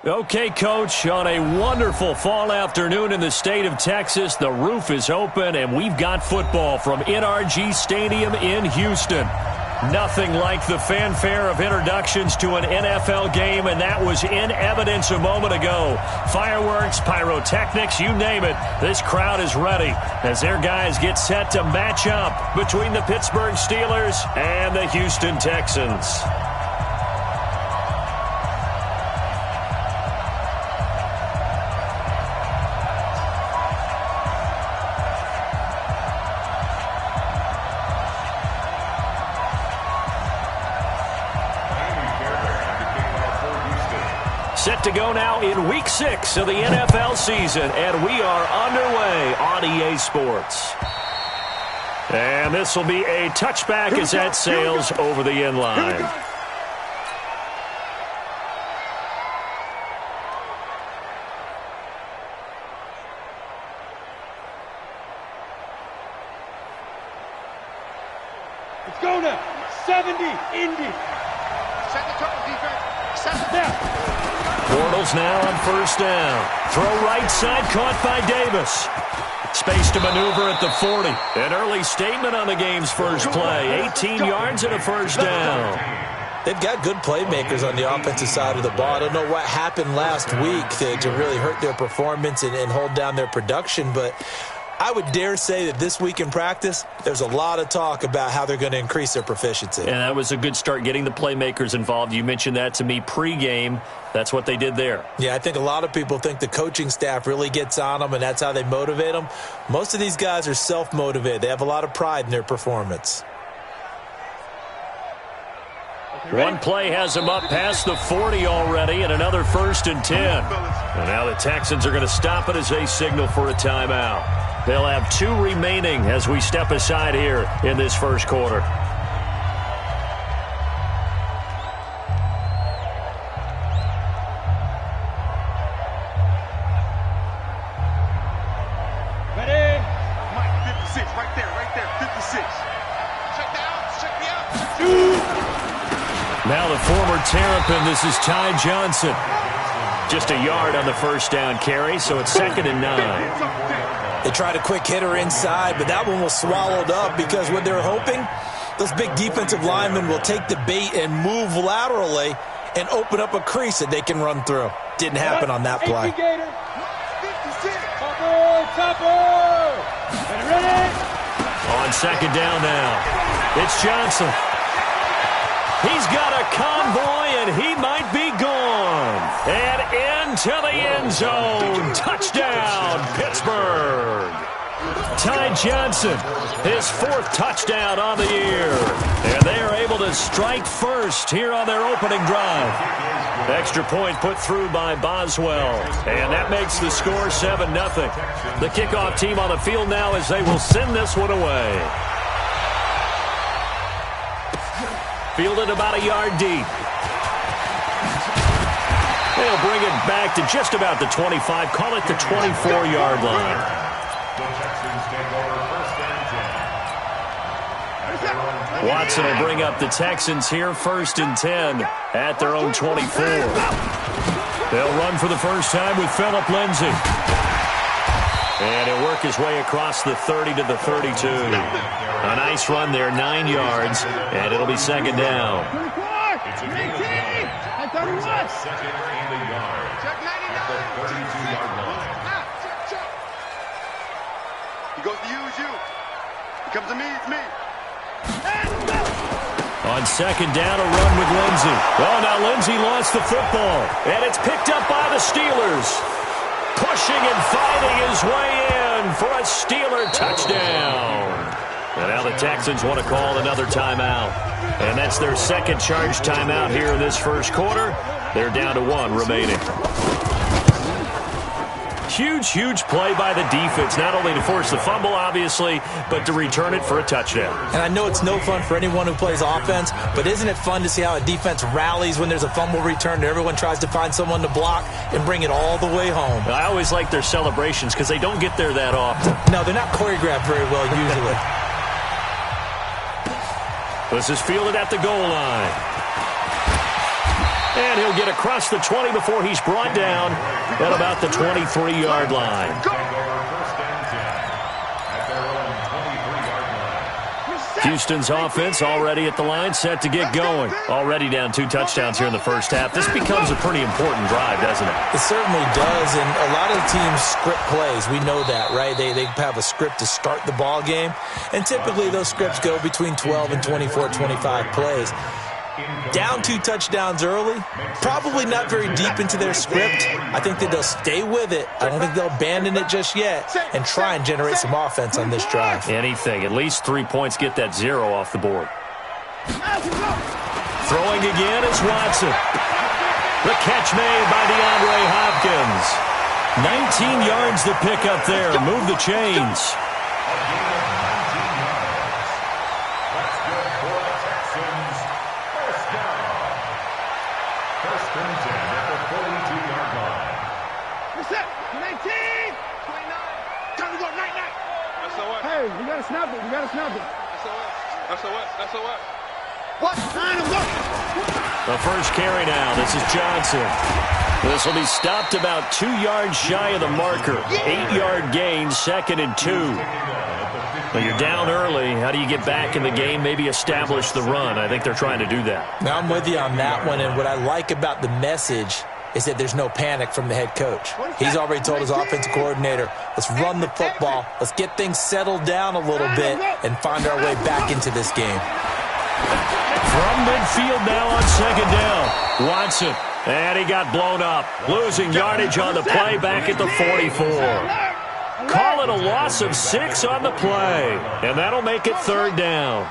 Okay, Coach, on a wonderful fall afternoon in the state of Texas, the roof is open, and we've got football from NRG Stadium in Houston. Nothing like the fanfare of introductions to an NFL game, and that was in evidence a moment ago. Fireworks, pyrotechnics, you name it. This crowd is ready as their guys get set to match up between the Pittsburgh Steelers and the Houston Texans. Set to go now in Week 6 of the NFL season, and we are underway on EA Sports. And this will be a touchback as that sails over the end line. Let's go now. 70, Indy. Set the tone, defense. Set the down. Bortles now on first down. Throw right side, caught by Davis. Space to maneuver at the 40. An early statement on the game's first play. 18 yards and a first down. They've got good playmakers on the offensive side of the ball. I don't know what happened last week to really hurt their performance and hold down their production, but I would dare say that this week in practice, there's a lot of talk about how they're going to increase their proficiency. And that was a good start, getting the playmakers involved. You mentioned that to me pregame. That's what they did there. Yeah, I think a lot of people think the coaching staff really gets on them, and that's how they motivate them. Most of these guys are self-motivated. They have a lot of pride in their performance. One play has them up past the 40 already, and another 1st and 10. And now the Texans are going to stop it as they signal for a timeout. They'll have 2 remaining as we step aside here in this first quarter. Ready? Mike, 56, right there, 56. Check the out, check the out. Now the former Terrapin, this is Ty Johnson. Just a yard on the first down carry, so it's 2nd and 9. They tried a quick hitter inside, but that one was swallowed up because what they're hoping, those big defensive linemen will take the bait and move laterally and open up a crease that they can run through. Didn't happen on that play. Topper! Ready? On 2nd down now, it's Johnson. He's got a convoy, and he might be gone. And into the end zone. Touchdown, Pittsburgh. Ty Johnson, his 4th touchdown on the year. And they are able to strike first here on their opening drive. Extra point put through by Boswell. And that makes the score 7-0. The kickoff team on the field now as they will send this one away. Fielded about a yard deep. They'll bring it back to just about the 25. Call it the 24-yard line. Watson will bring up the Texans here, 1st and 10 at their own 24. They'll run for the first time with Phillip Lindsay. And he'll work his way across the 30 to the 32. A nice run there, 9 yards, and it'll be 2nd down. He goes to you, it's you. He comes to me, it's me. On 2nd down, a run with Lindsay. Oh, now Lindsay lost the football, and it's picked up by the Steelers. Pushing and fighting his way in for a Steeler touchdown. And now the Texans want to call another timeout. And that's their 2nd charge timeout here in this first quarter. They're down to 1 remaining. Huge, huge play by the defense, not only to force the fumble, obviously, but to return it for a touchdown. And I know it's no fun for anyone who plays offense, but isn't it fun to see how a defense rallies when there's a fumble return and everyone tries to find someone to block and bring it all the way home? I always like their celebrations because they don't get there that often. No, they're not choreographed very well usually. This is fielded at the goal line. And he'll get across the 20 before he's brought down at about the 23-yard line. Houston's offense already at the line, set to get going. Already down 2 touchdowns here in the first half. This becomes a pretty important drive, doesn't it? It certainly does, and a lot of the teams script plays. We know that, right? They have a script to start the ball game, and typically those scripts go between 12 and 24, 25 plays. Down 2 touchdowns early, probably not very deep into their script. I think that they'll stay with it. I don't think they'll abandon it just yet and try and generate some offense on this drive. Anything. At least 3 points, get that 0 off the board. Throwing again is Watson. The catch made by DeAndre Hopkins. 19 yards to pick up there. Move the chains. Hey, we gotta snap it. We gotta snap it. SOS. What? Line him up. The first carry now. This is Johnson. This will be stopped about 2 yards shy of the marker. 8-yard gain, 2nd and 2. Well, you're down early. How do you get back in the game? Maybe establish the run. I think they're trying to do that. Now, I'm with you on that one, and what I like about the message is that there's no panic from the head coach. He's already told his offensive coordinator, let's run the football, let's get things settled down a little bit and find our way back into this game. From midfield now on 2nd down. Watson, and he got blown up. Losing yardage on the play back at the 44. Call it a loss of 6 on the play, and that'll make it 3rd down.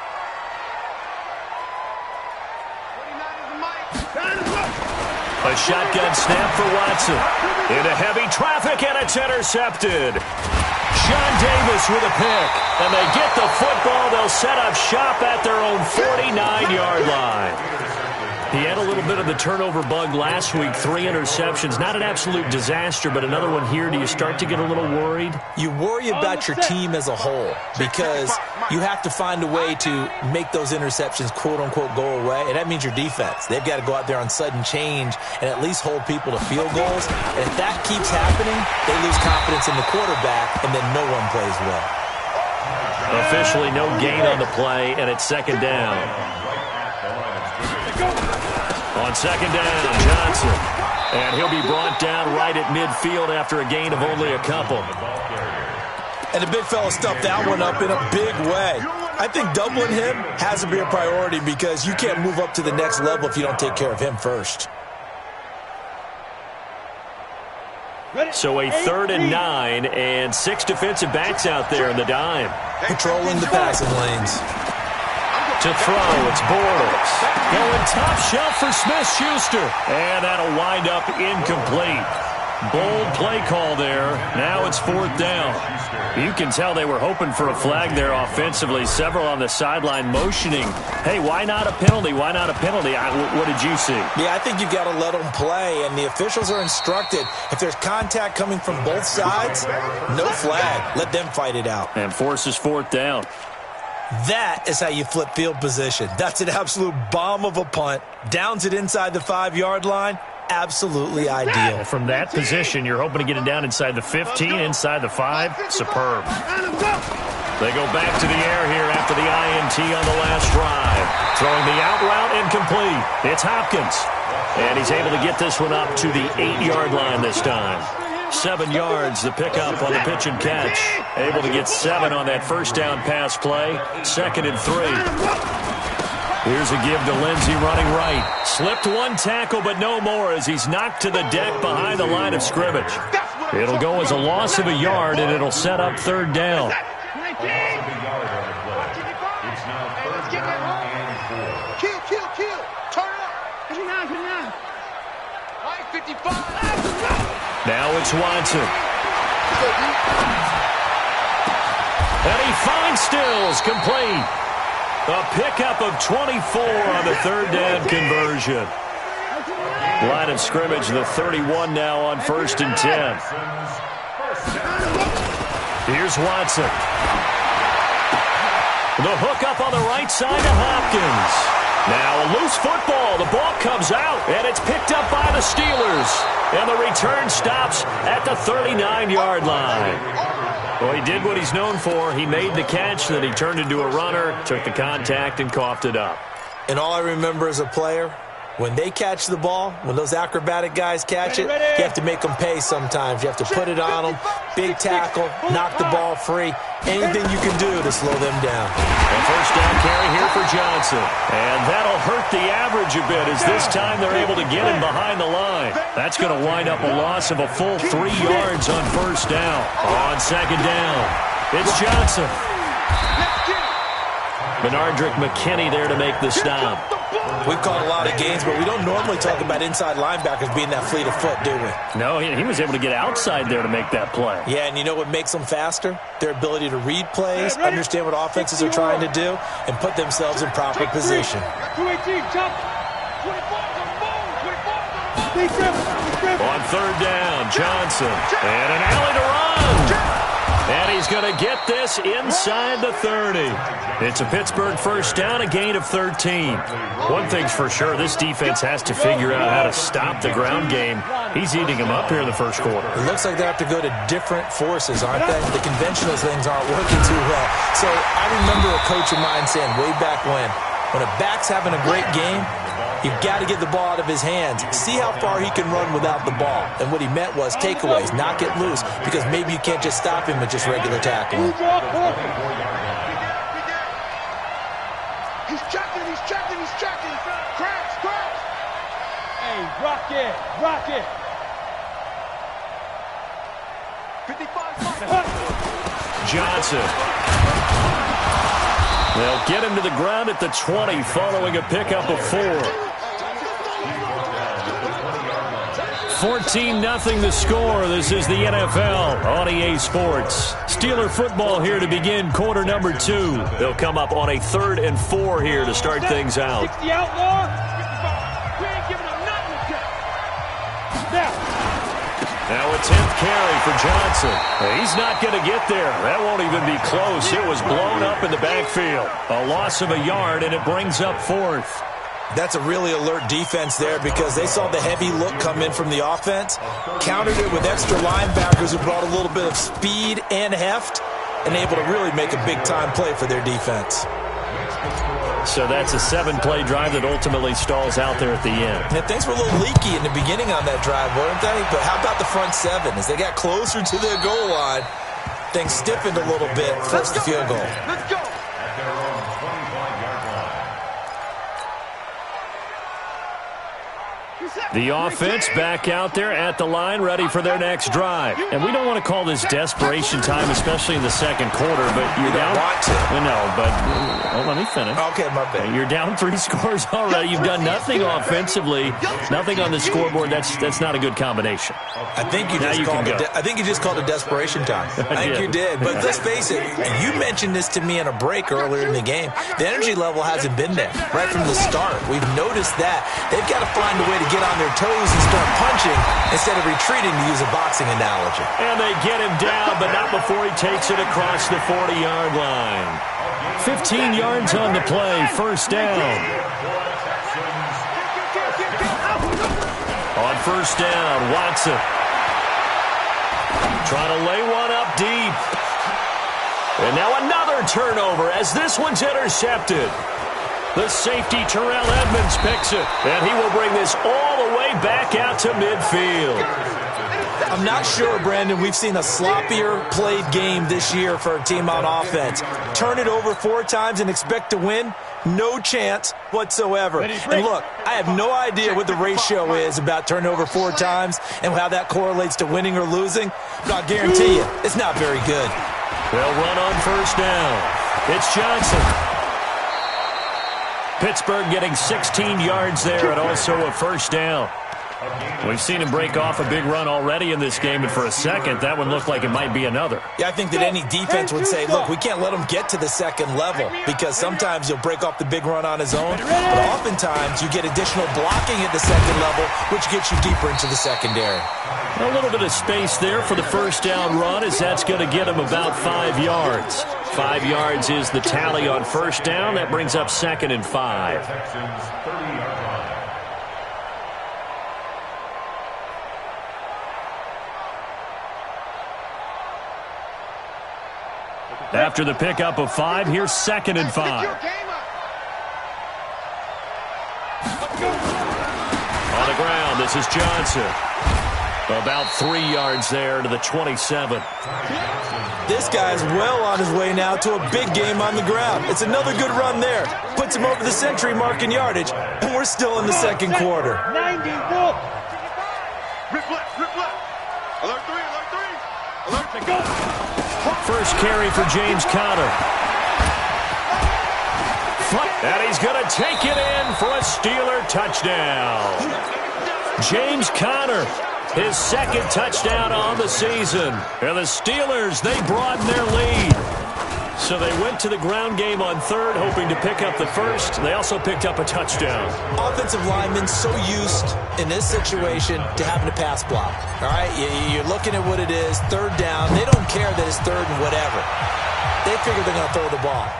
A shotgun snap for Watson. Into heavy traffic, and it's intercepted. Sean Davis with a pick. And they get the football. They'll set up shop at their own 49-yard line. He had a little bit of the turnover bug last week. 3 interceptions. Not an absolute disaster, but another one here. Do you start to get a little worried? You worry about your team as a whole because you have to find a way to make those interceptions, quote-unquote, go away. And that means your defense. They've got to go out there on sudden change and at least hold people to field goals. And if that keeps happening, they lose confidence in the quarterback, and then no one plays well. Officially no gain on the play, and it's 2nd down. On 2nd down, Johnson. And he'll be brought down right at midfield after a gain of only a couple. And the big fella stuffed that one up in a big way. I think doubling him has to be a priority because you can't move up to the next level if you don't take care of him first. So a 3rd and 9 and 6 defensive backs out there in the dime. Patrolling the passing lanes. To throw, it's Bortles. Going top shelf for Smith-Schuster. And that'll wind up incomplete. Bold play call there. Now it's 4th down. You can tell they were hoping for a flag there offensively. Several on the sideline motioning. Hey, why not a penalty? Why not a penalty? What did you see? Yeah, I think you've got to let them play, and the officials are instructed. If there's contact coming from both sides, no flag. Let them fight it out. And forces 4th down. That is how you flip field position. That's an absolute bomb of a punt. Downs it inside the 5-yard line. Absolutely ideal. From that position, you're hoping to get it down inside the 15, inside the 5. Superb. They go back to the air here after the INT on the last drive. Throwing the out route incomplete. It's Hopkins. And he's able to get this one up to the 8-yard line this time. 7 yards, the pickup on the pitch and catch. Able to get 7 on that first down pass play. 2nd and 3. Here's a give to Lindsey running right. Slipped one tackle, but no more as he's knocked to the deck behind the line of scrimmage. It'll go as a loss of a yard, and it'll set up 3rd down. Kill. Turn it up. 59. 55. Now it's Watson. And he finds Stills complete. A pickup of 24 on the 3rd down conversion. Line of scrimmage, the 31 now on 1st and 10. Here's Watson. The hook up on the right side to Hopkins. Now a loose football. The ball comes out, and it's picked up by the Steelers. And the return stops at the 39-yard line. Well, he did what he's known for. He made the catch, then he turned into a runner, took the contact, and coughed it up. And all I remember as a player, when they catch the ball, when those acrobatic guys catch it, you have to make them pay sometimes. You have to put it on them, big tackle, knock the ball free, anything you can do to slow them down. A first down carry here for Johnson. And that'll hurt the average a bit as this time they're able to get him behind the line. That's going to wind up a loss of a full 3 yards on first down. On second down, it's Johnson. Benardrick McKinney there to make the stop. We've called a lot of games, but we don't normally talk about inside linebackers being that fleet of foot, do we? No, he was able to get outside there to make that play. Yeah, and you know what makes them faster? Their ability to read plays, understand what offenses are trying to do, and put themselves in proper position. On third down, Johnson. And an alley to run. And he's going to get this inside the 30. It's a Pittsburgh first down, a gain of 13. One thing's for sure, this defense has to figure out how to stop the ground game. He's eating them up here in the first quarter. It looks like they have to go to different forces, aren't they? The conventional things aren't working too well. So I remember a coach of mine saying way back when a back's having a great game, you've got to get the ball out of his hands. See how far he can run without the ball. And what he meant was takeaways, not get loose, because maybe you can't just stop him with just regular tackling. He's checking. Cracks. Hey, rock it. 55. Johnson. They'll get him to the ground at the 20 following a pickup of 4. 14-0 the score. This is the NFL on EA Sports. Steeler football here to begin quarter number 2. They'll come up on a 3rd and 4 here to start things out. 60 outlaw. 55. We ain't giving him nothing. Now a 10th carry for Johnson. He's not going to get there. That won't even be close. It was blown up in the backfield. A loss of a yard, and it brings up 4th. That's a really alert defense there because they saw the heavy look come in from the offense, countered it with extra linebackers who brought a little bit of speed and heft, and able to really make a big-time play for their defense. So that's a 7-play drive that ultimately stalls out there at the end. And things were a little leaky in the beginning on that drive, weren't they? But how about the front 7? As they got closer to their goal line, things stiffened a little bit, forced the field goal. Let's go. The offense back out there at the line, ready for their next drive. And we don't want to call this desperation time, especially in the second quarter, but you're down. Want to. No, but let me finish. Okay, my bad. You're down 3 scores already. You've done nothing offensively, nothing on the scoreboard. That's not a good combination. I think you just called it desperation time. I think you did. But let's face it, you mentioned this to me in a break earlier in the game. The energy level hasn't been there right from the start. We've noticed that. They've got to find a way to get on their toes and start punching instead of retreating, to use a boxing analogy. And they get him down, but not before he takes it across the 40-yard line. 15 yards on the play, first down. On first down, Watson. Trying to lay one up deep. And now another turnover as this one's intercepted. The safety, Terrell Edmonds, picks it. And he will bring this all the way back out to midfield. I'm not sure, Brandon, we've seen a sloppier played game this year for a team on offense. Turn it over 4 times and expect to win? No chance whatsoever. And look, I have no idea what the ratio is about turnover 4 times and how that correlates to winning or losing, but I'll guarantee you, it's not very good. They'll run on first down. It's Johnson. Pittsburgh getting 16 yards there and also a first down. We've seen him break off a big run already in this game, and for a second, that one looked like it might be another. Yeah, I think that any defense would say, look, we can't let him get to the second level, because sometimes he'll break off the big run on his own, but oftentimes you get additional blocking at the second level, which gets you deeper into the secondary. A little bit of space there for the first down run, as that's going to get him about 5 yards. 5 yards is the tally on first down. That brings up 2nd and 5. After the pickup of 5, here's 2nd and 5. On the ground, this is Johnson. About 3 yards there to the 27. This guy's well on his way now to a big game on the ground. It's another good run there. Puts him over the century mark in yardage, and we're still in the second quarter. 90, Wolf. Rip left, rip left. Alert 3, alert 3. Alert 3, go. First carry for James Conner. And he's going to take it in for a Steeler touchdown. James Conner, his 2nd touchdown on the season. And the Steelers, they broaden their lead. So they went to the ground game on 3rd, hoping to pick up the first. They also picked up a touchdown. Offensive linemen so used in this situation to having to pass block. All right, you're looking at what it is, 3rd down. They don't care that it's 3rd and whatever. They figure they're going to throw the ball.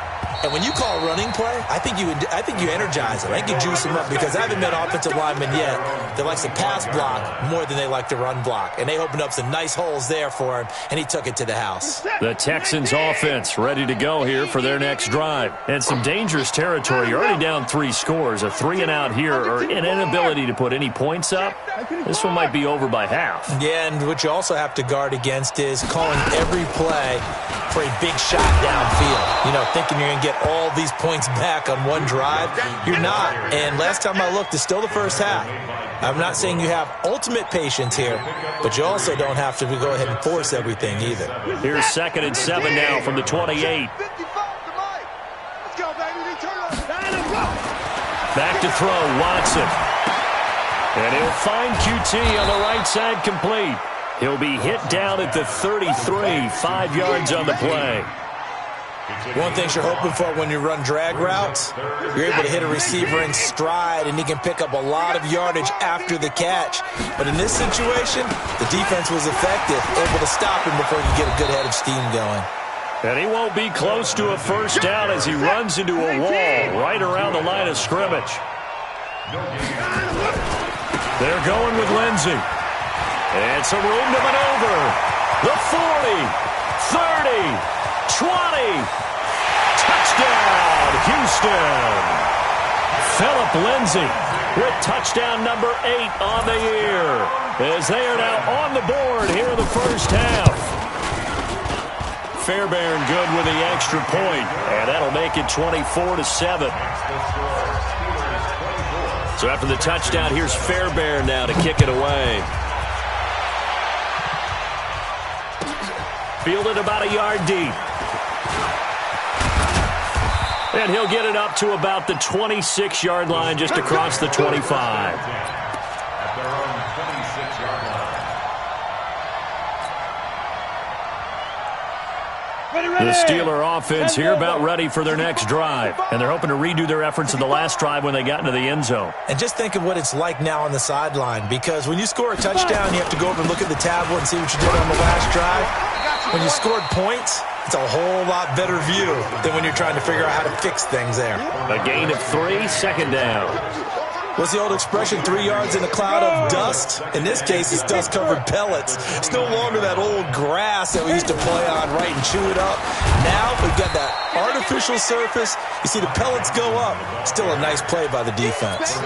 And when you call a running play, I think you energize them. I think you juice them up, because I haven't met offensive linemen yet that likes to pass block more than they like to run block. And they opened up some nice holes there for him, and he took it to the house. The Texans offense ready to go here for their next drive. And some dangerous territory. You're already down 3 scores. A 3-and-out here, or an inability to put any points up. This one might be over by half. Yeah, and what you also have to guard against is calling every play for a big shot downfield. You know, thinking you're going to get all these points back on one drive. You're not. And last time I looked, it's still the first half. I'm not saying you have ultimate patience here, but you also don't have to go ahead and force everything either. Here's 2nd and 7 now from the 28. Back to throw, Watson. And he'll find QT on the right side, complete. He'll be hit down at the 33, 5 yards on the play. One thing you're hoping for when you run drag routes, you're able to hit a receiver in stride, and he can pick up a lot of yardage after the catch. But in this situation, the defense was effective, able to stop him before he could get a good head of steam going. And he won't be close to a first down as he runs into a wall right around the line of scrimmage. They're going with Lindsey. And some room to maneuver. The 40, 30, 20. Touchdown, Houston. Philip Lindsey with touchdown number 8 on the year, as they are now on the board here in the first half. Fairbairn good with the extra point, and that'll make it 24-7. So after the touchdown, here's Fairbairn now to kick it away. Fielded about a yard deep. And he'll get it up to about the 26-yard line, just across the 25. The Steeler offense here about ready for their next drive. And they're hoping to redo their efforts in the last drive when they got into the end zone. And just think of what it's like now on the sideline, because when you score a touchdown, you have to go over and look at the tablet and see what you did on the last drive. When you scored points, it's a whole lot better view than when you're trying to figure out how to fix things there. A gain of 3, 2nd down. What's the old expression, 3 yards in a cloud of dust? In this case, it's dust-covered pellets. It's no longer that old grass that we used to play on, right, and chew it up. Now we've got that artificial surface. You see the pellets go up. Still a nice play by the defense.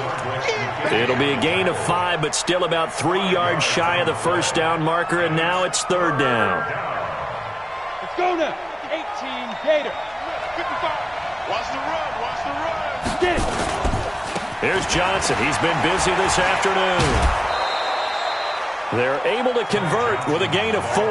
It'll be a gain of 5, but still about 3 yards shy of the first down marker, and now it's 3rd down. Let's go now. 18, Gator. 55. Watch the run, watch the run. Get it. Here's Johnson. He's been busy this afternoon. They're able to convert with a gain of 4.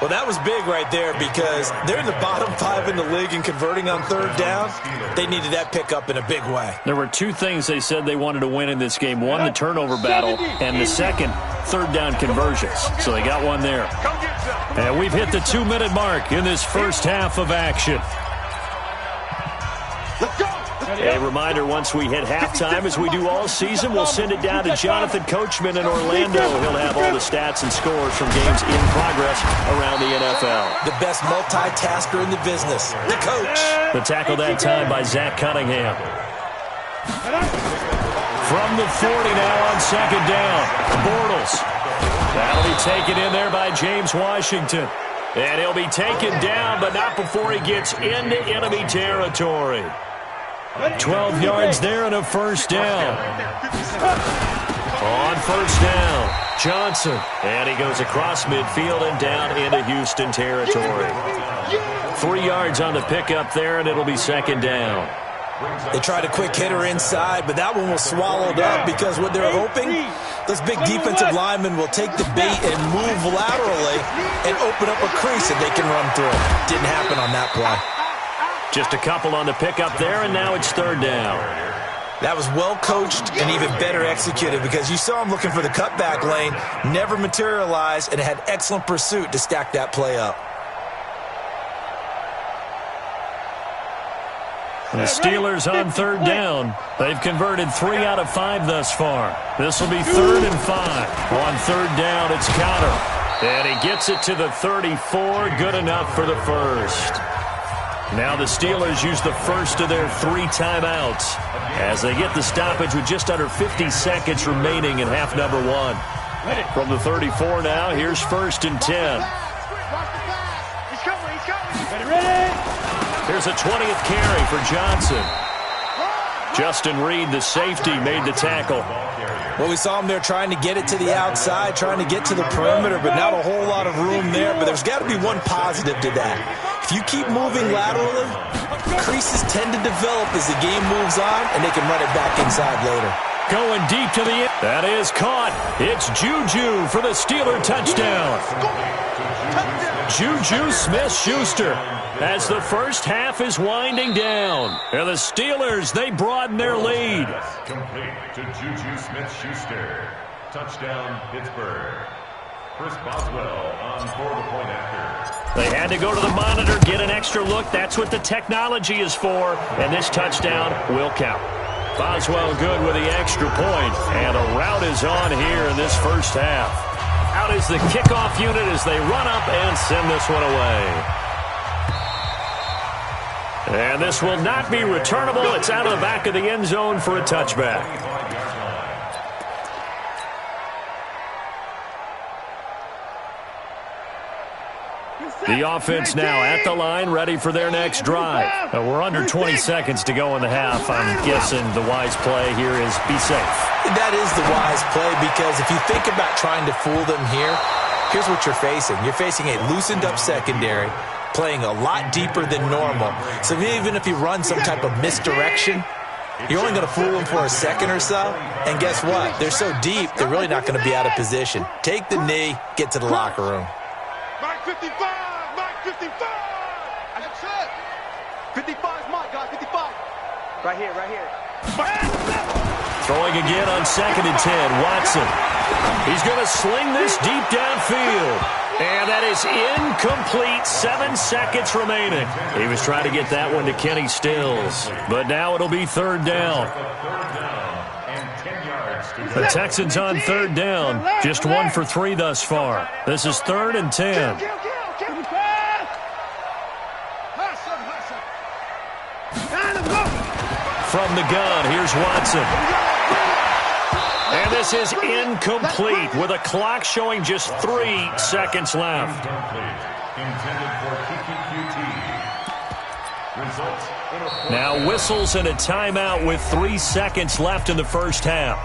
Well, that was big right there because they're in the bottom 5 in the league in converting on third down. They needed that pickup in a big way. There were two things they said they wanted to win in this game. One, the turnover battle, and the second, third down conversions. So they got one there. And we've hit the 2-minute mark in this first half of action. Let's go. A reminder, once we hit halftime, as we do all season, we'll send it down to Jonathan Coachman in Orlando. He'll have all the stats and scores from games in progress around the NFL. The best multitasker in the business, the coach. The tackle that time by Zach Cunningham. From the 40 now on second down, Bortles. That'll be taken in there by James Washington. And he'll be taken down, but not before he gets into enemy territory. 12 yards there and a first down. On first down, Johnson. And he goes across midfield and down into Houston territory. 3 yards on the pickup there, and it'll be second down. They tried a quick hitter inside, but that one was swallowed up because what they're hoping, those big defensive linemen will take the bait and move laterally and open up a crease that they can run through. Didn't happen on that play. Just a couple on the pickup there, and now it's third down. That was well coached and even better executed because you saw him looking for the cutback lane, never materialized, and had excellent pursuit to stack that play up. The Steelers on third down. They've converted 3 out of 5 thus far. This will be 3rd and 5. On third down, it's Counter. And he gets it to the 34. Good enough for the first. Now the Steelers use the first of their 3 timeouts as they get the stoppage with just under 50 seconds remaining in half number 1. From the 34 now, here's 1st and 10. He's coming. Ready. Here's a 20th carry for Johnson. Justin Reed, the safety, made the tackle. Well, we saw him there trying to get it to the outside, trying to get to the perimeter, but not a whole lot of room there. But there's got to be one positive to that. If you keep moving laterally, creases tend to develop as the game moves on, and they can run it back inside later. Going deep to the end. That is caught. It's Juju for the Steeler touchdown. Juju Smith-Schuster as the first half is winding down. And the Steelers, they broaden their lead. Complete to Juju Smith-Schuster. Touchdown, Pittsburgh. Chris Boswell on for the point after. They had to go to the monitor, get an extra look. That's what the technology is for. And this touchdown will count. Boswell good with the extra point. And a rout is on here in this first half. Out is the kickoff unit as they run up and send this one away. And this will not be returnable. It's out of the back of the end zone for a touchback. The offense now at the line, ready for their next drive. We're under 20 seconds to go in the half. I'm guessing the wise play here is be safe. That is the wise play because if you think about trying to fool them here, here's what you're facing. You're facing a loosened up secondary, playing a lot deeper than normal. So even if you run some type of misdirection, you're only going to fool them for a second or so. And guess what? They're so deep, they're really not going to be out of position. Take the knee, get to the locker room. Mark 55. Mark 55. That's it. 55 is Mike, guys. 55. Right here. Throwing again on 2nd and 10. Watson. He's going to sling this deep downfield. And that is incomplete. 7 seconds remaining. He was trying to get that one to Kenny Stills. But now it'll be third down. The Texans on third down. Just 1 for 3 thus far. This is 3rd and 10. From the gun, here's Watson. And this is incomplete with a clock showing just 3 seconds left. Now whistles and a timeout with 3 seconds left in the first half.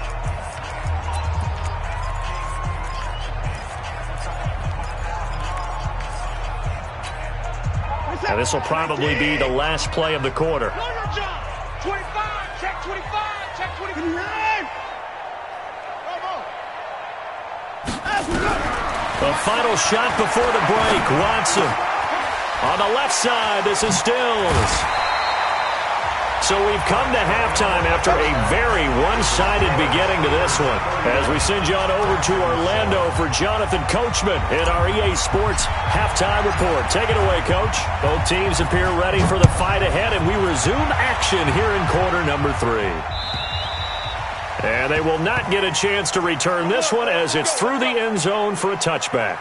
Now this will probably be the last play of the quarter. 25, check 25, check 25. A final shot before the break. Watson. On the left side, this is Stills. So we've come to halftime after a very one-sided beginning to this one. As we send you on over to Orlando for Jonathan Coachman in our EA Sports Halftime Report. Take it away, Coach. Both teams appear ready for the fight ahead, and we resume action here in quarter number 3. And they will not get a chance to return this one as it's through the end zone for a touchback.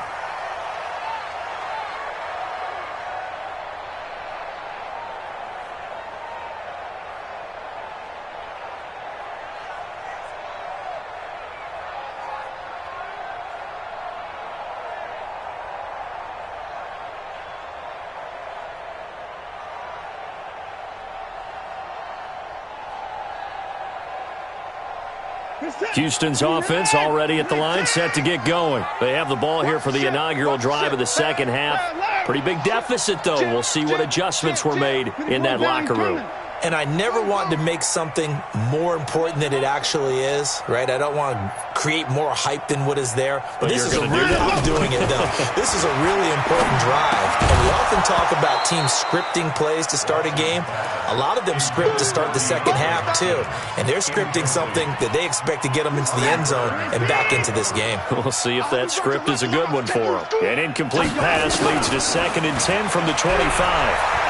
Houston's offense already at the line, set to get going. They have the ball here for the inaugural drive of the second half. Pretty big deficit, though. We'll see what adjustments were made in that locker room. And I never want to make something more important than it actually is, right? I don't want to create more hype than what is there. But this is I'm doing it, though. This is a really important drive. And we often talk about teams scripting plays to start a game. A lot of them script to start the second half, too. And they're scripting something that they expect to get them into the end zone and back into this game. We'll see if that script is a good one for them. An incomplete pass leads to 2nd and 10 from the 25.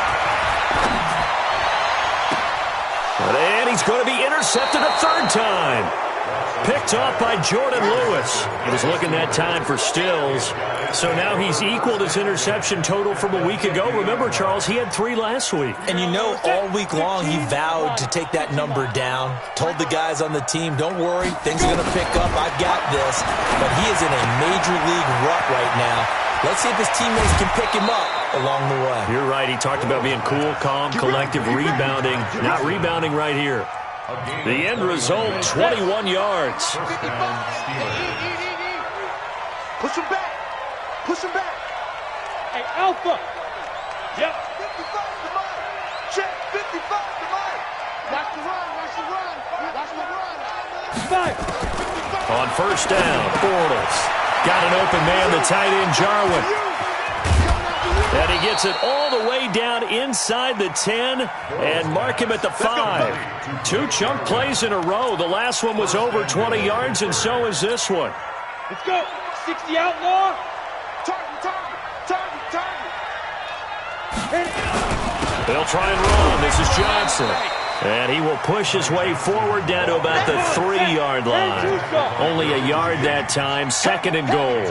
And he's going to be intercepted a third time. Picked off by Jordan Lewis. He was looking that time for Stills. So now he's equaled his interception total from a week ago. Remember, Charles, he had 3 last week. And you know, all week long he vowed to take that number down. Told the guys on the team, don't worry, things are going to pick up. I've got this. But he is in a major league rut right now. Let's see if his teammates can pick him up along the way. You're right. He talked about being cool, calm, collective, rebounding. Not rebounding right here. The end result, 21 yards. Push him back. Push him back. Hey, Alpha. Yep. 55 to mine. Check. 55 to mine. Watch the run. Watch the run. Watch the run. 5. On first down, Bortles. Got an open man, the tight end, Jarwin. And he gets it all the way down inside the 10 and mark him at the 5. 2 chunk plays in a row. The last one was over 20 yards, and so is this one. Let's go. 60 outlaw. Target. They'll try and run. This is Johnson. And he will push his way forward down to about the 3-yard line. Only a yard that time, 2nd and goal.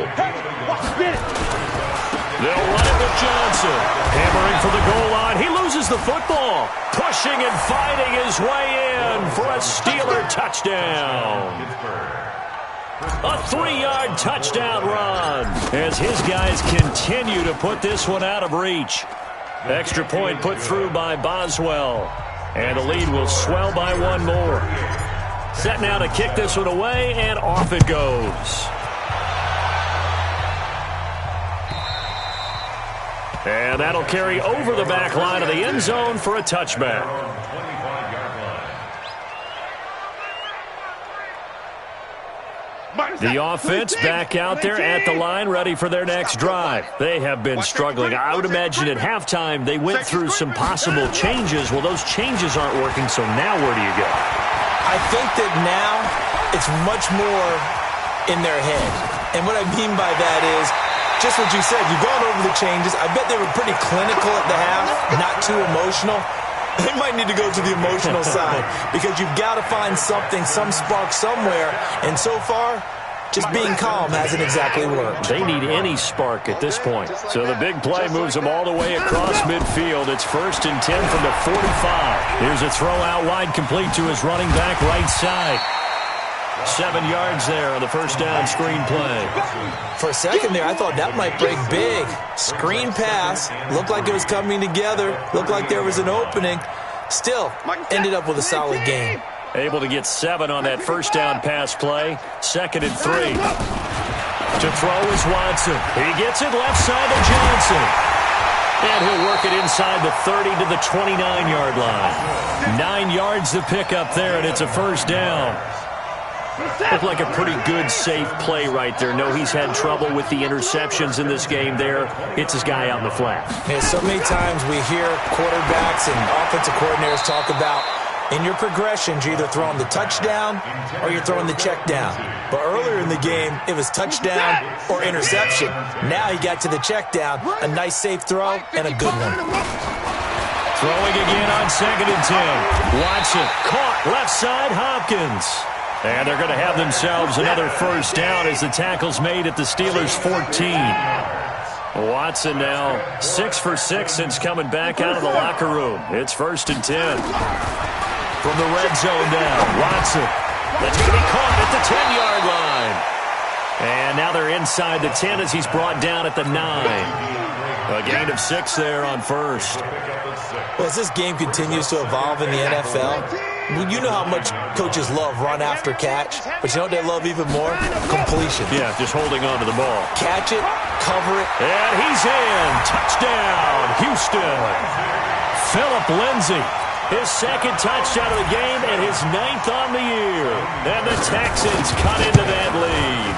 They'll run it with Johnson. Hammering for the goal line. He loses the football. Pushing and fighting his way in for a Steeler touchdown. A 3-yard touchdown run as his guys continue to put this one out of reach. Extra point put through by Boswell. And the lead will swell by 1 more. Set now to kick this one away, and off it goes. And that'll carry over the back line of the end zone for a touchback. The offense back out there at the line, ready for their next drive. They have been struggling. I would imagine at halftime they went through some possible changes. Well, those changes aren't working, so now where do you go? I think that now it's much more in their head. And what I mean by that is just what you said. You've gone over the changes. I bet they were pretty clinical at the half, not too emotional. They might need to go to the emotional side because you've got to find something, some spark somewhere. And so far, just being calm hasn't exactly worked. They need any spark at this point. So the big play moves them all the way across midfield. It's 1st and 10 from the 45. Here's a throw out wide, complete to his running back right side. 7 yards there on the first down screen play. For a second there, I thought that might break big. Screen pass. Looked like it was coming together. Looked like there was an opening. Still, ended up with a solid game. Able to get 7 on that first down pass play. 2nd and 3. To throw is Watson. He gets it left side to Johnson. And he'll work it inside the 30 to the 29-yard line. 9 yards to pick up there, and it's a first down. Looked like a pretty good, safe play right there. No, he's had trouble with the interceptions in this game there. Hits his guy out in the flat. Yeah, so many times we hear quarterbacks and offensive coordinators talk about in your progressions, you're either throwing the touchdown or you're throwing the check down. But earlier in the game, it was touchdown or interception. Now he got to the check down, a nice safe throw, and a good one. Throwing again on 2nd and 10. Watson caught left side Hopkins. And they're going to have themselves another first down as the tackle's made at the Steelers' 14. Watson now 6 for 6 since coming back out of the locker room. It's 1st and 10. From the red zone now, Watson. That's going to be caught at the 10-yard line. And now they're inside the 10 as he's brought down at the 9. A gain of 6 there on first. Well, as this game continues to evolve in the NFL, you know how much coaches love run after catch, but you know what they love even more? Completion. Yeah, just holding on to the ball. Catch it, cover it. And he's in. Touchdown, Houston. Phillip Lindsay, his 2nd touchdown of the game and his 9th on the year. And the Texans cut into that lead.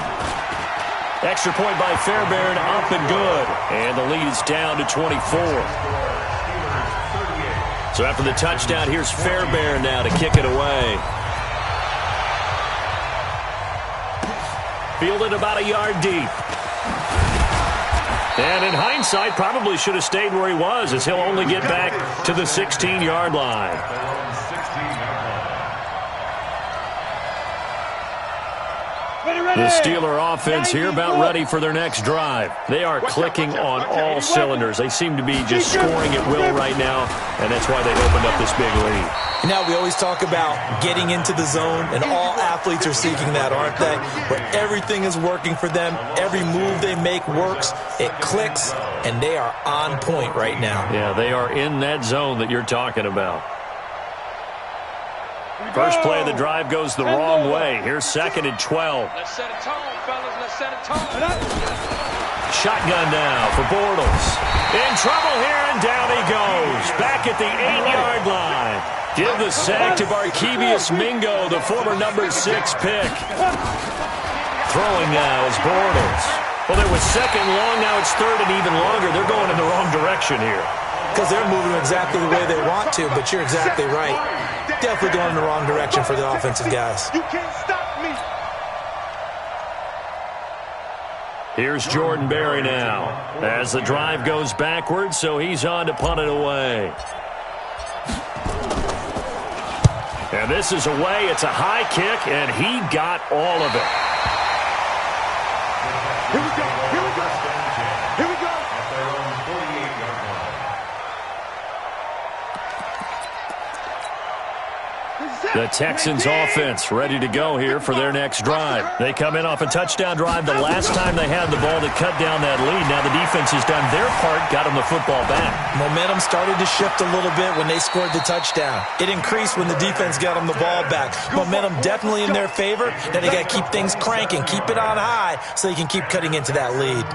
Extra point by Fairbairn, up and good. And the lead is down to 24. So after the touchdown, here's Fairbairn now to kick it away. Fielded about a yard deep. And in hindsight, probably should have stayed where he was, as he'll only get back to the 16-yard line. The Steeler offense here about ready for their next drive. They are clicking on all cylinders. They seem to be just scoring at will right now, and that's why they opened up this big lead. Now, we always talk about getting into the zone, and all athletes are seeking that, aren't they? Where everything is working for them. Every move they make works. It clicks, and they are on point right now. Yeah, they are in that zone that you're talking about. First play of the drive goes the wrong way. Here's 2nd and 12. Let's set a tone, fellas. Let's set a tone. Shotgun now for Bortles. In trouble here, and down he goes. Back at the 8-yard line. Give the sack to Barkevius Mingo, the former number 6 pick. Throwing now is Bortles. Well, there was 2nd long. Now it's 3rd and even longer. They're going in the wrong direction here. Because they're moving exactly the way they want to, but you're exactly right. Definitely going in the wrong direction for the offensive guys. You can't stop me. Here's Jordan Berry now as the drive goes backwards, so he's on to punt it away. And this is away. It's a high kick, and he got all of it. Here we go. Here we go. Here we go. The Texans offense ready to go here for their next drive. They come in off a touchdown drive the last time they had the ball to cut down that lead. Now the defense has done their part, got them the football back. Momentum started to shift a little bit when they scored the touchdown. It increased when the defense got them the ball back. Momentum definitely in their favor. Now they got to keep things cranking, keep it on high so they can keep cutting into that lead.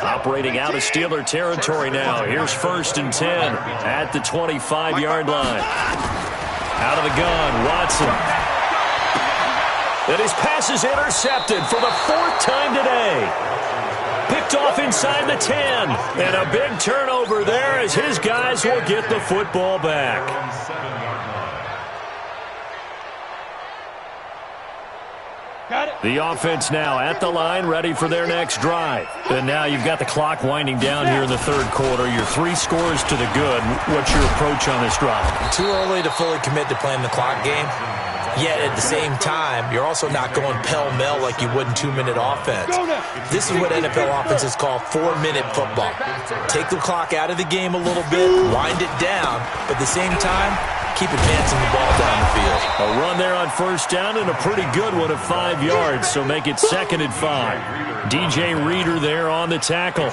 Operating out of Steeler territory now. Here's 1st and 10 at the 25-yard line. Out of the gun, Watson. And his pass is intercepted for the 4th time today. Picked off inside the 10. And a big turnover there as his guys will get the football back. The offense now at the line, ready for their next drive. And now you've got the clock winding down here in the 3rd quarter. You're 3 scores to the good. What's your approach on this drive? Too early to fully commit to playing the clock game. Yet at the same time, you're also not going pell-mell like you would in 2-minute offense. This is what NFL offenses call 4-minute football. Take the clock out of the game a little bit, wind it down, but at the same time, keep advancing the ball down the field. A run there on 1st down and a pretty good one of 5 yards, so make it 2nd and 5. DJ Reader there on the tackle.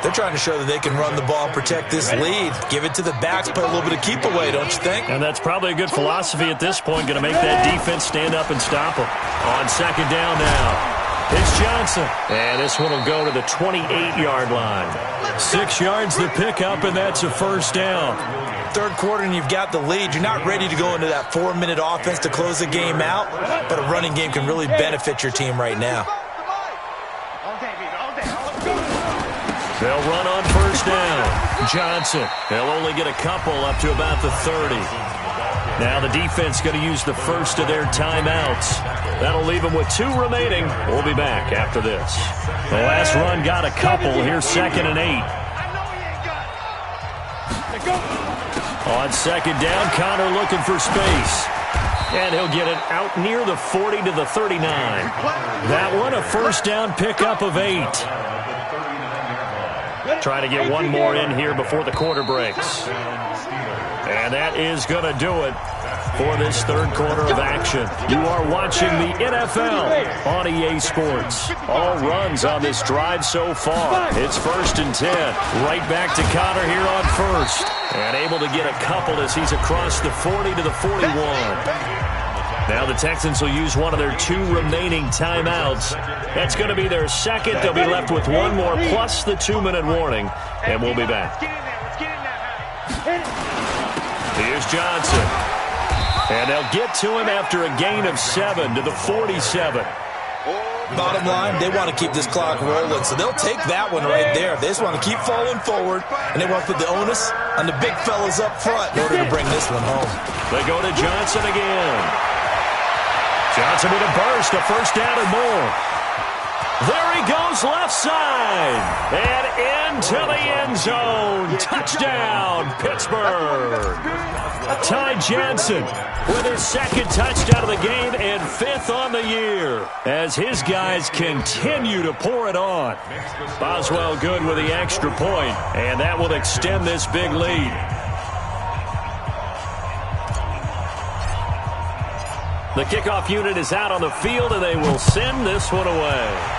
They're trying to show that they can run the ball, protect this lead, give it to the backs, play a little bit of keep away, don't you think? And that's probably a good philosophy at this point, going to make that defense stand up and stop them. On 2nd down now. It's Johnson. And this one will go to the 28-yard line. 6 yards to pick up, and that's a first down. Third quarter and you've got the lead. You're not ready to go into that 4-minute offense to close the game out, but a running game can really benefit your team right now. They'll run on first down. Johnson. They'll only get a couple up to about the 30. Now the defense going to use the first of their timeouts. That'll leave them with 2 remaining. We'll be back after this. The last run got a couple. Here's 2nd and 8. On 2nd down, Connor looking for space. And he'll get it out near the 40 to the 39. That one a first down pickup of 8. Try to get one more in here before the quarter breaks. And that is going to do it for this third quarter of action. You are watching the NFL on EA Sports. All runs on this drive so far. It's 1st and 10. Right back to Connor here on first. And able to get a couple as he's across the 40 to the 41. Now the Texans will use one of their 2 remaining timeouts. That's going to be their second. They'll be left with one more plus the 2-minute warning. And we'll be back. Here's Johnson. And they'll get to him after a gain of 7 to the 47. Bottom line, they want to keep this clock rolling, so they'll take that one right there. They just want to keep falling forward, and they want to put the onus on the big fellas up front in order to bring this one home. They go to Johnson again. Johnson with a burst, a first down and more. There he goes, left side. And into the end zone. Touchdown, Pittsburgh. Ty Johnson with his 2nd touchdown of the game and 5th on the year as his guys continue to pour it on. Boswell good with the extra point, and that will extend this big lead. The kickoff unit is out on the field, and they will send this one away.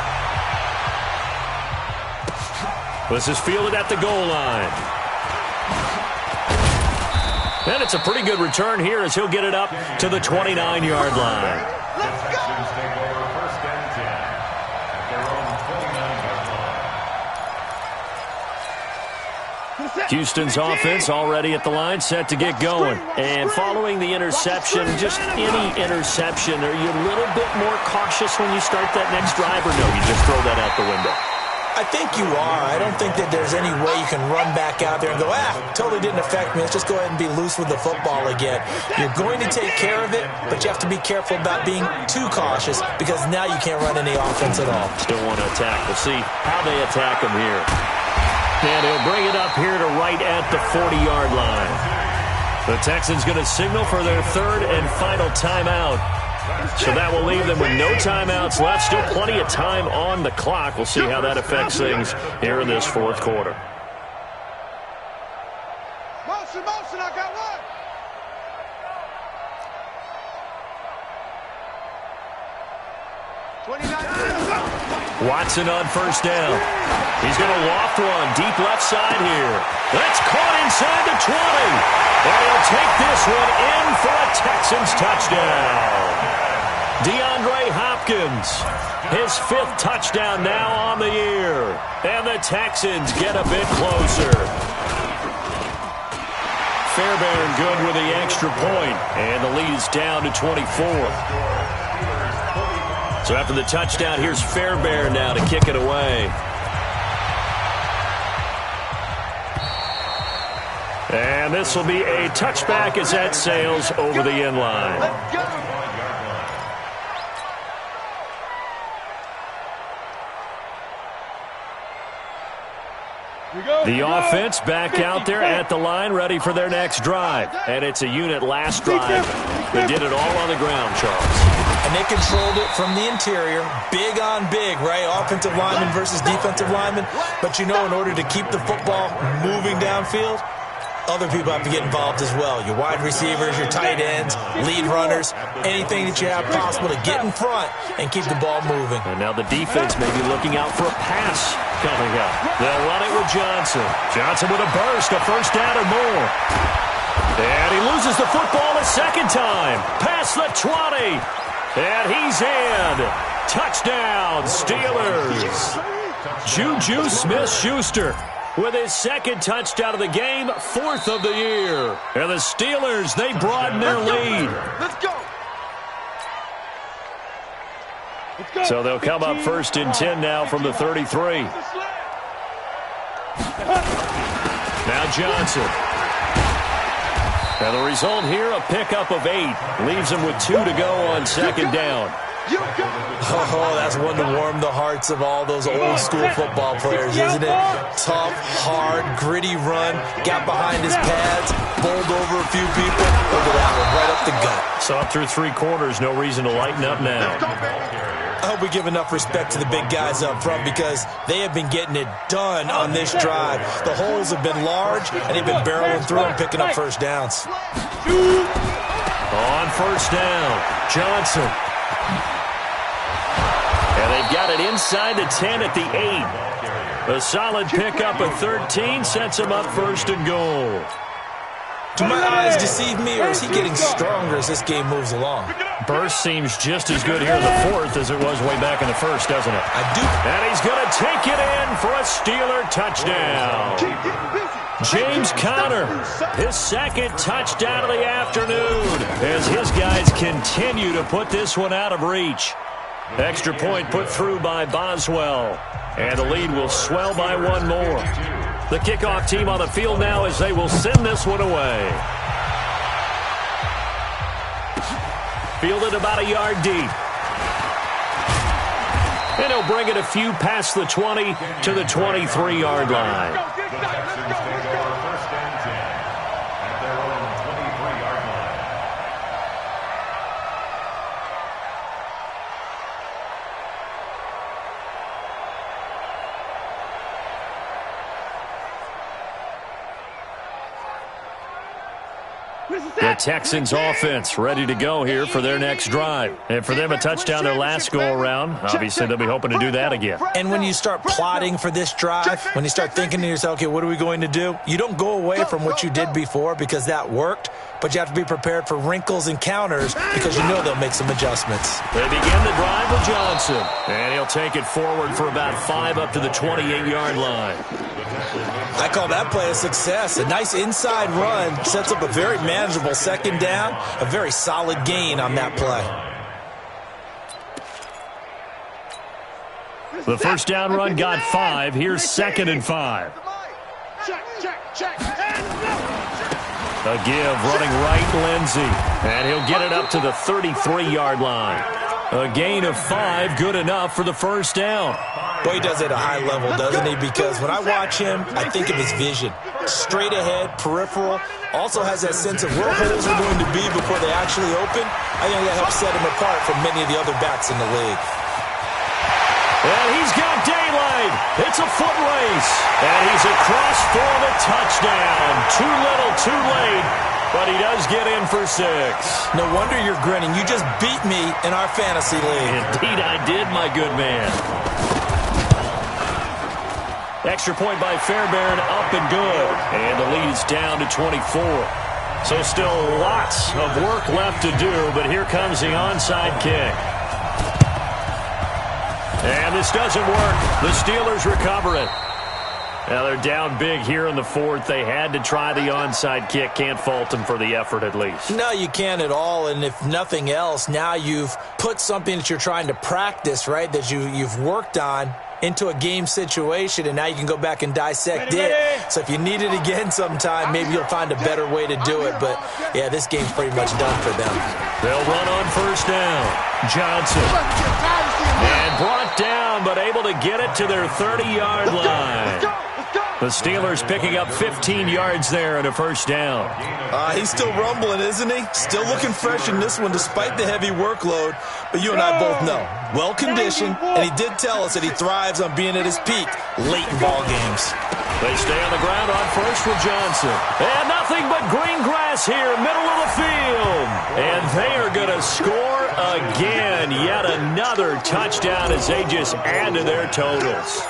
This is fielded at the goal line. And it's a pretty good return here as he'll get it up to the 29-yard line. Houston's offense already at the line, set to get going. And following the interception, just any interception, are you a little bit more cautious when you start that next drive, or no, you just throw that out the window? I think you are. I don't think that there's any way you can run back out there and go, totally didn't affect me. Let's just go ahead and be loose with the football again. You're going to take care of it, but you have to be careful about being too cautious because now you can't run any offense at all. Still want to attack. We'll see how they attack him here. And he'll bring it up here to right at the 40-yard line. The Texans going to signal for their 3rd and final timeout. So that will leave them with no timeouts left. Still plenty of time on the clock. We'll see how that affects things here in this 4th quarter. Motion, motion, I got one. Watson on first down. He's going to loft one deep left side here. That's caught inside the 20. And he'll take this one in for a Texans touchdown. DeAndre Hopkins, his 5th touchdown now on the year. And the Texans get a bit closer. Fairbairn good with the extra point. And the lead is down to 24. So after the touchdown, here's Fairbairn now to kick it away. And this will be a touchback as that sails over the end line. The offense back out there at the line, ready for their next drive. And it's a unit last drive. They did it all on the ground, Charles. And they controlled it from the interior, big on big, right? Offensive lineman versus defensive lineman. But, in order to keep the football moving downfield, other people have to get involved as well. Your wide receivers, your tight ends, lead runners, anything that you have possible to get in front and keep the ball moving. And now the defense may be looking out for a pass coming up. They'll run it with Johnson. Johnson with a burst, a first down or more. And he loses the football a second time. Past the 20. And he's in. Touchdown, Steelers. Juju Smith-Schuster with his second touchdown of the game, 4th of the year. And the Steelers, they broaden their lead. Let's go. So they'll come up 1st and 10 now from the 33. Now Johnson. And the result here, a pickup of 8. Leaves him with 2 to go on 2nd down. Oh, that's one to warm the hearts of all those old school football players, isn't it? Tough, hard, gritty run, got behind his pads, bowled over a few people. Look at that one, right up the gut. So up through 3 quarters, no reason to lighten up now. I hope we give enough respect to the big guys up front because they have been getting it done on this drive. The holes have been large, and they've been barreling through and picking up first downs. On 1st down, Johnson. And they've got it inside the 10 at the 8. A solid pickup of 13 sets him up 1st and goal. Do my eyes deceive me, or is he getting stronger as this game moves along? Burst seems just as good here in the 4th as it was way back in the 1st, doesn't it? I do. And he's going to take it in for a Steeler touchdown. James Conner, his 2nd touchdown of the afternoon as his guys continue to put this one out of reach. Extra point put through by Boswell. And the lead will swell by 1 more. The kickoff team on the field now as they will send this one away. Fielded about a yard deep. And he'll bring it a few past the 20 to the 23-yard line. The Texans offense ready to go here for their next drive. And for them, a touchdown their last go-around. Obviously, they'll be hoping to do that again. And when you start plotting for this drive, when you start thinking to yourself, okay, what are we going to do? You don't go away from what you did before because that worked, but you have to be prepared for wrinkles and counters because you know they'll make some adjustments. They begin the drive with Johnson. And he'll take it forward for about 5 up to the 28-yard line. I call that play a success. A nice inside run sets up a very manageable 2nd down, a very solid gain on that play. The 1st down run got 5. Here's 2nd and 5. A give running right, Lindsey. And he'll get it up to the 33-yard line. A gain of 5, good enough for the 1st down. Boy, he does it at a high level, doesn't he? Because when I watch him, I think of his vision. Straight ahead, peripheral. Also has that sense of where holes are going to be before they actually open. I think that helps set him apart from many of the other backs in the league. And he's got daylight. It's a foot race. And he's across for the touchdown. Too little, too late. But he does get in for 6. No wonder you're grinning. You just beat me in our fantasy league. Indeed I did, my good man. Extra point by Fairbairn, up and good. And the lead is down to 24. So still lots of work left to do, but here comes the onside kick. And this doesn't work. The Steelers recover it. Now they're down big here in the 4th. They had to try the onside kick. Can't fault them for the effort at least. No, you can't at all. And if nothing else, now you've put something that you're trying to practice, right, that you've worked on into a game situation, and now you can go back and dissect it. So if you need it again sometime, maybe you'll find a better way to do it. But, yeah, this game's pretty much done for them. They'll run on 1st down. Johnson. And brought down, but able to get it to their 30-yard line. The Steelers picking up 15 yards there and a 1st down. He's still rumbling, isn't he? Still looking fresh in this one despite the heavy workload. But you and I both know, well-conditioned, and he did tell us that he thrives on being at his peak late in ball games. They stay on the ground on 1st with Johnson. And nothing but green grass here, middle of the field. And they are going to score again. Yet another touchdown as they just add to their totals.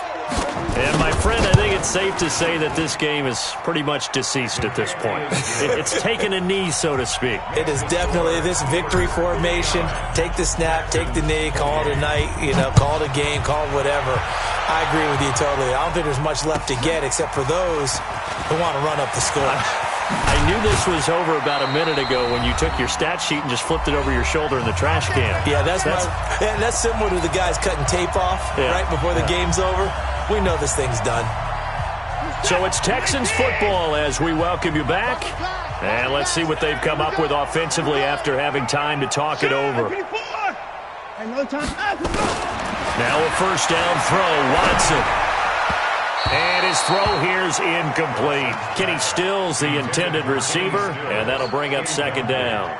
And, my friend, I think it's it's safe to say that this game is pretty much deceased at this point. It's taken a knee, so to speak. It is definitely this victory formation. Take the snap, take the knee, call it a night, call it a game, call it whatever. I agree with you totally. I don't think there's much left to get except for those who want to run up the score. I knew this was over about a minute ago when you took your stat sheet and just flipped it over your shoulder in the trash can. Yeah, that's similar to the guys cutting tape off right before the game's over. We know this thing's done. So it's Texans football as we welcome you back. And let's see what they've come up with offensively after having time to talk it over. Now a first down throw, Watson. And his throw here's incomplete. Kenny Stills, the intended receiver, and that'll bring up second down.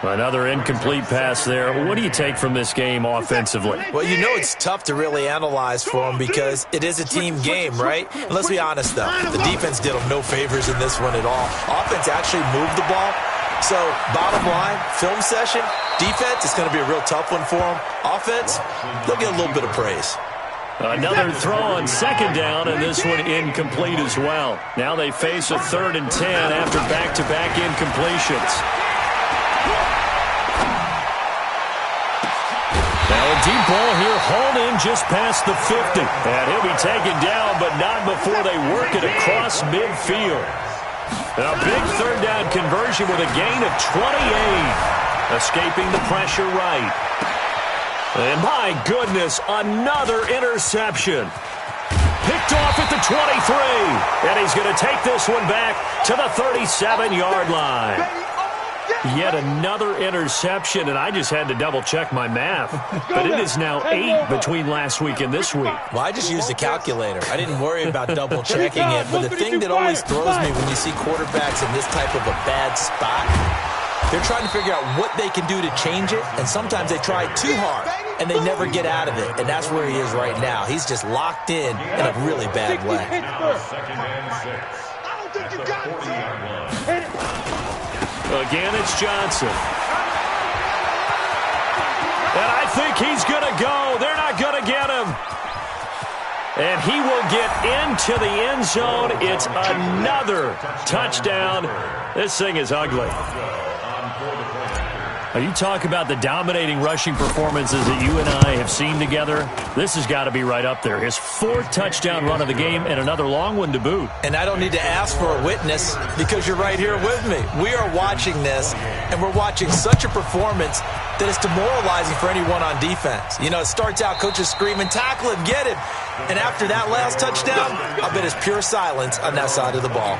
Another incomplete pass there. What do you take from this game offensively? Well, it's tough to really analyze for them because it is a team game, right? And let's be honest, though. The defense did them no favors in this one at all. Offense actually moved the ball. So, bottom line, film session, defense, it's going to be a real tough one for them. Offense, they'll get a little bit of praise. Another throw on second down, and this one incomplete as well. Now they face a 3rd and 10 after back-to-back incompletions. Now a deep ball here, hauled in just past the 50. And he'll be taken down, but not before they work it across midfield. And a big 3rd down conversion with a gain of 28. Escaping the pressure right. And my goodness, another interception. Picked off at the 23. And he's going to take this one back to the 37-yard line. Yet another interception, and I just had to double-check my math. But it is now 8 between last week and this week. Well, I just used a calculator. I didn't worry about double-checking it. But the thing that always throws me when you see quarterbacks in this type of a bad spot, they're trying to figure out what they can do to change it, and sometimes they try too hard, and they never get out of it. And that's where he is right now. He's just locked in a really bad way. Second and 6. I don't think you got it. Again, it's Johnson. And I think he's going to go. They're not going to get him. And he will get into the end zone. It's another touchdown. This thing is ugly. You talk about the dominating rushing performances that you and I have seen together. This has got to be right up there. His 4th touchdown run of the game and another long one to boot. And I don't need to ask for a witness because you're right here with me. We are watching this, and we're watching such a performance that it's demoralizing for anyone on defense. It starts out coaches screaming, tackle him, get him. And after that last touchdown, I bet it's pure silence on that side of the ball.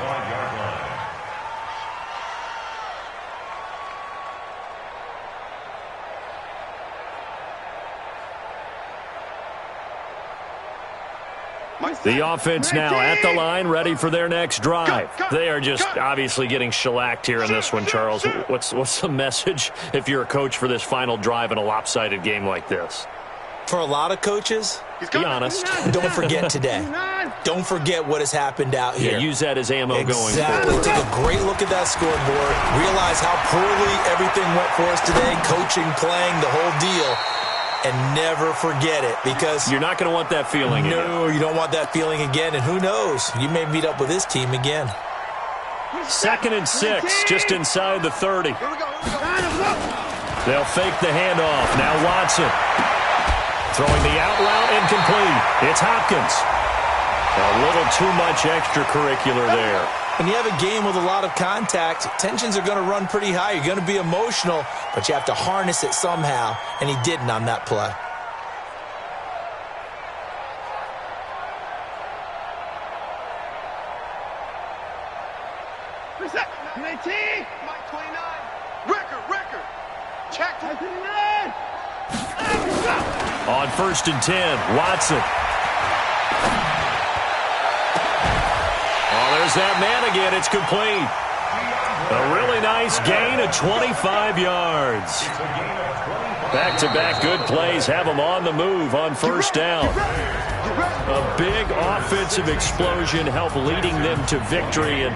The offense now at the line, ready for their next drive. They are just obviously getting shellacked here in this one, Charles. What's the message if you're a coach for this final drive in a lopsided game like this? For a lot of coaches, be honest. Don't forget today. Don't forget what has happened out here. Yeah, use that as ammo going Exactly. forward. Take a great look at that scoreboard. Realize how poorly everything went for us today. Coaching, playing, the whole deal. And never forget it because you're not going to want that feeling again. No, you don't want that feeling again. And who knows? You may meet up with this team again. 2nd and 6, just inside the 30. They'll fake the handoff. Now Watson. Throwing the out route incomplete. It's Hopkins. A little too much extracurricular there. When you have a game with a lot of contact, tensions are going to run pretty high. You're going to be emotional, but you have to harness it somehow, and he didn't on that play. Mike 29. Record. Check. On 1st and 10, Watson. Oh, there's that man again. It's complete. A really nice gain of 25 yards. Back-to-back good plays have them on the move on 1st down. A big offensive explosion helped leading them to victory, and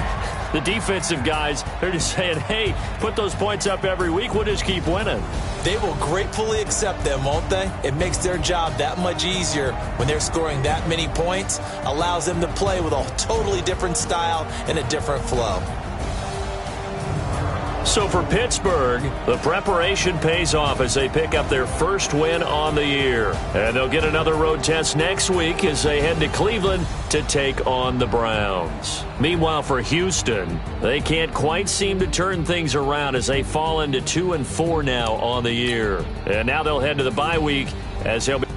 The defensive guys, they're just saying, hey, put those points up every week. We'll just keep winning. They will gratefully accept them, won't they? It makes their job that much easier when they're scoring that many points. Allows them to play with a totally different style and a different flow. So for Pittsburgh, the preparation pays off as they pick up their first win on the year. And they'll get another road test next week as they head to Cleveland to take on the Browns. Meanwhile, for Houston, they can't quite seem to turn things around as they fall into 2-4 now on the year. And now they'll head to the bye week as they'll be